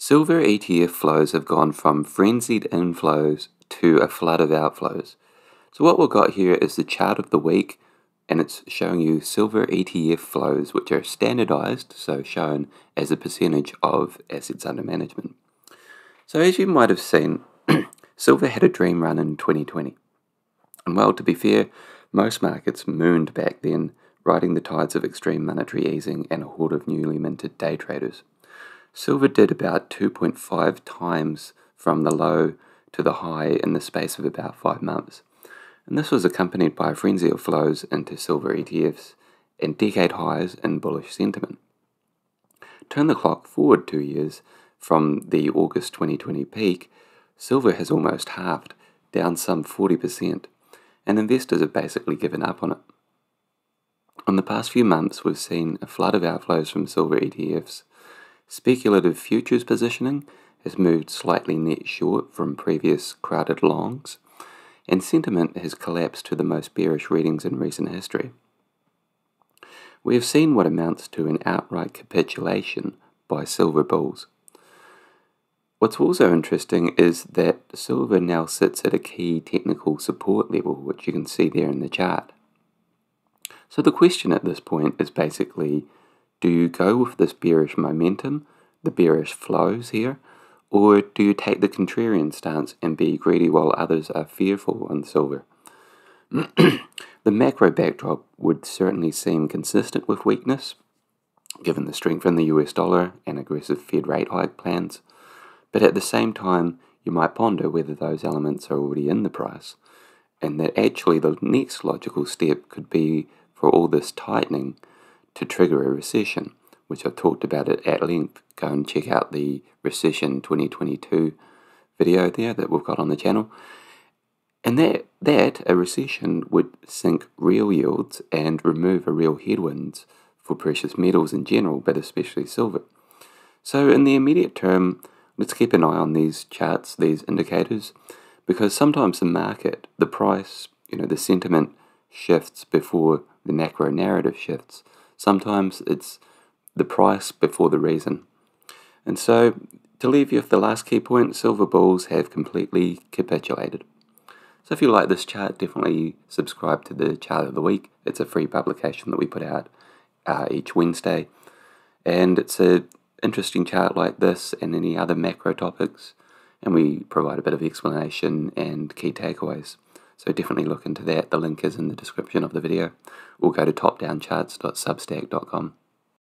Silver ETF flows have gone from frenzied inflows to a flood of outflows. So what we've got here is the chart of the week, and it's showing you silver ETF flows, which are standardized, so shown as a percentage of assets under management. So as you might have seen, silver had a dream run in 2020. And well, to be fair, most markets mooned back then, riding the tides of extreme monetary easing and a horde of newly minted day traders. Silver did about 2.5 times from the low to the high in the space of about 5 months. And this was accompanied by a frenzy of flows into silver ETFs and decade highs in bullish sentiment. Turn the clock forward 2 years from the August 2020 peak, silver has almost halved, down some 40%, and investors have basically given up on it. In the past few months, we've seen a flood of outflows from silver ETFs. Speculative futures positioning has moved slightly net short from previous crowded longs, and sentiment has collapsed to the most bearish readings in recent history. We have seen what amounts to an outright capitulation by silver bulls. What's also interesting is that silver now sits at a key technical support level, which you can see there in the chart. So the question at this point is basically, do you go with this bearish momentum, the bearish flows here, or do you take the contrarian stance and be greedy while others are fearful on silver? The macro backdrop would certainly seem consistent with weakness, given the strength in the US dollar and aggressive Fed rate hike plans, but at the same time, you might ponder whether those elements are already in the price, and that actually the next logical step could be for all this tightening to trigger a recession, which I've talked about it at length. Go and check out the Recession 2022 video there that we've got on the channel. And that a recession would sink real yields and remove a real headwinds for precious metals in general, but especially silver. So in the immediate term, let's keep an eye on these charts, these indicators, because sometimes the market, the price, the sentiment shifts before the macro narrative shifts. Sometimes it's the price before the reason. And so, to leave you with the last key point, silver bulls have completely capitulated. So if you like this chart, definitely subscribe to the chart of the week. It's a free publication that we put out each Wednesday. And it's an interesting chart like this and any other macro topics. And we provide a bit of explanation and key takeaways. So definitely look into that. The link is in the description of the video. Or go to topdowncharts.substack.com.